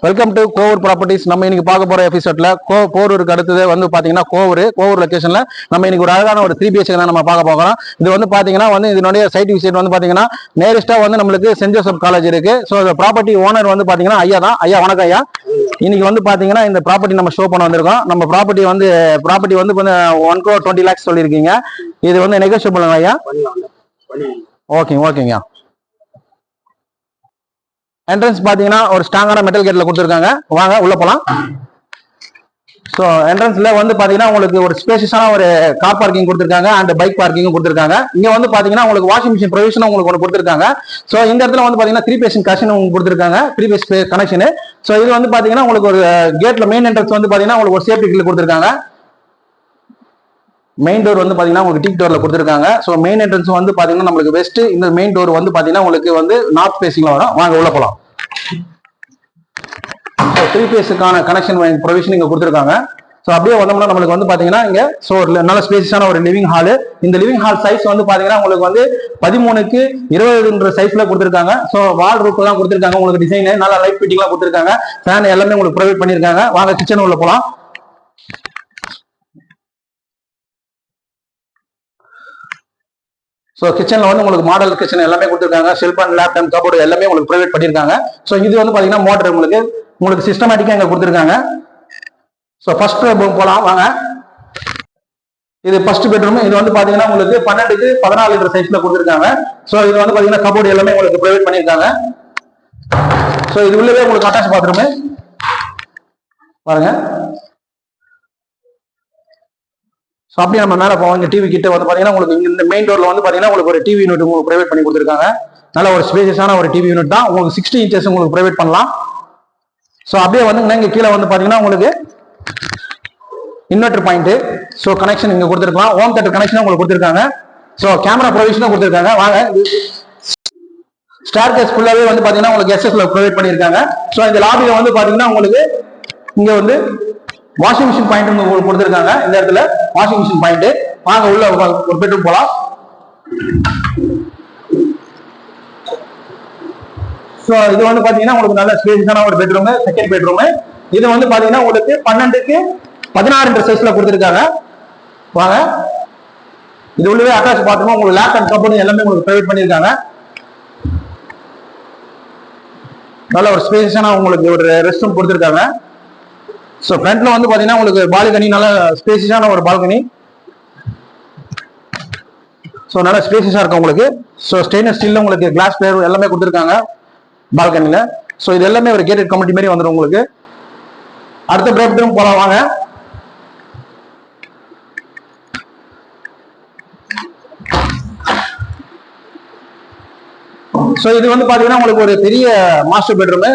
Welcome to Kovur properties. நம்ம இன்னைக்கு பார்க்க போற எபிசோட்ல போரூருக்கு அடுத்தது வந்து பாத்தீங்கன்னா கோவூர் லொகேஷன்ல நம்ம இன்னைக்கு ஒரு அழகான ஒரு 3 BHK தான் நம்ம பார்க்க போகிறோம். இது வந்து பாத்தீங்கன்னா இதனுடைய சைட் விசிட் வந்து பாத்தீங்கன்னா நேரஸ்டா வந்து நம்மளுக்கு சென்ட் ஜோசப் காலேஜ் இருக்கு. ஸோ ப்ராப்பர்ட்டி ஓனர் வந்து பாத்தீங்கன்னா ஐயா தான். ஐயா வணக்கம் ஐயா. இன்னைக்கு வந்து பாத்தீங்கன்னா இந்த ப்ராப்பர்ட்டி நம்ம ஷோ பண்ண வந்திருக்கோம். நம்ம ப்ராப்பர்ட்டி வந்து 1,20 lakhs சொல்லியிருக்கீங்க. இது வந்து நெகோஷியபிள் ஐயா? ஓகேங்க. என்ட்ரன்ஸ் பாத்தீங்கன்னா ஒரு ஸ்ட்ராங்கான மெட்டல் கேட்ல கொடுத்துருக்காங்க. வாங்க உள்ள போலாம். ஸோ என்ட்ரன்ஸ்ல வந்து பாத்தீங்கன்னா உங்களுக்கு ஒரு ஸ்பேசியஸான ஒரு கார் பார்க்கிங் கொடுத்துருக்காங்க அண்ட் பைக் பார்க்கிங் கொடுத்துருக்காங்க. இங்க வந்து பாத்தீங்கன்னா உங்களுக்கு வாஷிங் மிஷின் ப்ரொவிஷன் உங்களுக்கு ஒன்று கொடுத்துருக்காங்க. ஸோ இந்த இடத்துல வந்து பாத்தீங்கன்னா 3 phase கனெக்ஷன் உங்களுக்கு கொடுத்துருக்காங்க. 3 phase கனெக்ஷன். ஸோ இது வந்து பாத்தீங்கன்னா உங்களுக்கு ஒரு கேட்ல மெயின் என்ட்ரன்ஸ் வந்து பாத்தீங்கன்னா உங்களுக்கு ஒரு சேஃப்டி கில் கொடுத்துருக்காங்க. மெயின் டோர் வந்து பாத்தீங்கன்னா உங்களுக்கு டீக் டோர்ல கொடுத்துருக்காங்க. ஸோ மெயின் என்ட்ரன்ஸ் வந்து பாத்தீங்கன்னா நம்மளுக்கு வெஸ்ட். இந்த மெயின் டோர் வந்து பாத்தீங்கன்னா உங்களுக்கு வந்து நார்த் ஃபேசிங்ல வரும். வாங்க உள்ள போலாம். 3 phaseக்கான கனெக்ஷன் ப்ரொவிஷன் இங்க கொடுத்துருக்காங்க. ஸோ அப்படியே வந்தோம்னா நம்மளுக்கு வந்து பாத்தீங்கன்னா இங்க ஸோ நல்ல ஸ்பேசியஸான ஒரு லிவிங் ஹால். இந்த லிவிங் ஹால் சைஸ் வந்து பாத்தீங்கன்னா உங்களுக்கு வந்து 13x20 சைஸ்ல கொடுத்துருக்காங்க. ஸோ வால் ரூப் தான் கொடுத்துருக்காங்க. உங்களுக்கு டிசைன் நல்ல லைட் ஃபிட்டிங்லாம் கொடுத்துருக்காங்க. ஃபேன் எல்லாமே உங்களுக்கு ப்ரொவைட் பண்ணிருக்காங்க. வாங்க கிச்சன் உள்ள போலாம். ஸோ கிச்சன்ல வந்து உங்களுக்கு மாடல் கிச்சன் எல்லாமே கொடுத்துருக்காங்க. Shelf and lab and cupboard எல்லாமே உங்களுக்கு ப்ரொவைட் பண்ணிருக்காங்க. ஸோ இது வந்து பாத்தீங்கன்னா மோட்டர் உங்களுக்கு சிஸ்டமேட்டிக்கா இங்க கொடுத்துருக்காங்க. ஸோ ஃபர்ஸ்ட் பெட்ரூம் போலாம் வாங்க. இது ஃபர்ஸ்ட் பெட்ரூம். இது வந்து பாத்தீங்கன்னா உங்களுக்கு 12x14 சைஸ்ல கொடுத்துருக்காங்க. ஸோ இது வந்து பாத்தீங்கன்னா கபோர்டு எல்லாமே உங்களுக்கு ப்ரொவைட் பண்ணிருக்காங்க. ஸோ இது உள்ளவே உங்களுக்கு அட்டாச் பாத்ரூம் பாருங்க. ஸோ அப்படியே நம்ம மேலே போவாங்க. டிவி கிட்ட வந்து பாத்தீங்கன்னா உங்களுக்கு இந்த மெயின் டோர்ல வந்து பாத்தீங்கன்னா உங்களுக்கு ஒரு டிவி யூனிட் உங்களுக்கு ப்ரொவைட் பண்ணி கொடுத்துருக்காங்க. நல்ல ஒரு ஸ்பேசியஸான ஒரு டிவி யூனிட் தான். உங்களுக்கு 60 inches உங்களுக்கு ப்ரொவைட் பண்ணலாம். ஸோ அப்படியே வந்து இங்க கீழே வந்து பாத்தீங்கன்னா உங்களுக்கு இன்வெர்டர் பாயிண்ட். ஸோ கனெக்ஷன் இங்க கொடுத்துருக்கலாம். ஹோம் தியேட்டர் கனெக்ஷன் உங்களுக்கு கொடுத்துருக்காங்க. ஸோ கேமரா ப்ரொவிஷனும் கொடுத்துருக்காங்க. வாங்க ஸ்டார் கேஸ் ஃபுல்லாவே வந்து பாத்தீங்கன்னா உங்களுக்கு எஸ்எஸ்ல ப்ரொவைட் பண்ணிருக்காங்க. ஸோ இந்த லாபியில வந்து பாத்தீங்கன்னா உங்களுக்கு இங்க வந்து வாஷிங் மிஷின் பாயிண்ட் உங்களுக்கு கொடுத்துருக்காங்க. இந்த இடத்துல வாஷிங் மிஷின் பாயிண்ட். வாங்க உள்ள ஒரு பெட்ரூம் போலாம். ஸோ இது வந்து பாத்தீங்கன்னா உங்களுக்கு நல்ல ஸ்பேஸான ஒரு பெட்ரூம். Second bedroom. இது வந்து பாத்தீங்கன்னா உங்களுக்கு 12x16 சைஸ்ல கொடுத்துருக்காங்க. வாங்க இது உள்ளவே அட்டாச் பாத்ரூம் உங்களுக்கு லேப் அண்ட் கபோர்டு எல்லாமே உங்களுக்கு ப்ரொவைட் பண்ணிருக்காங்க. நல்ல ஒரு ஸ்பேஸான உங்களுக்கு ஒரு ரெஸ்ட் ரூம் கொடுத்துருக்காங்க. ஸோ ஃப்ரண்ட்ல வந்து பாத்தீங்கன்னா உங்களுக்கு பால்கனி நல்ல ஸ்பேசியஸான ஒரு பால்கனி. ஸோ நல்ல ஸ்பேசியஸா இருக்கும் உங்களுக்கு. ஸோ ஸ்டெயின்லெஸ் ஸ்டீல்ல உங்களுக்கு கிளாஸ் பிளேயர் எல்லாமே கொடுத்துருக்காங்க பால்கனில. ஸோ இது எல்லாமே ஒரு கேட்டட் கம்யூனிட்டி மாதிரி வந்துடும் உங்களுக்கு. அடுத்த பெட்ரூம் போலாம் வாங்க. ஸோ இது வந்து பாத்தீங்கன்னா உங்களுக்கு ஒரு பெரிய மாஸ்டர் பெட்ரூம்.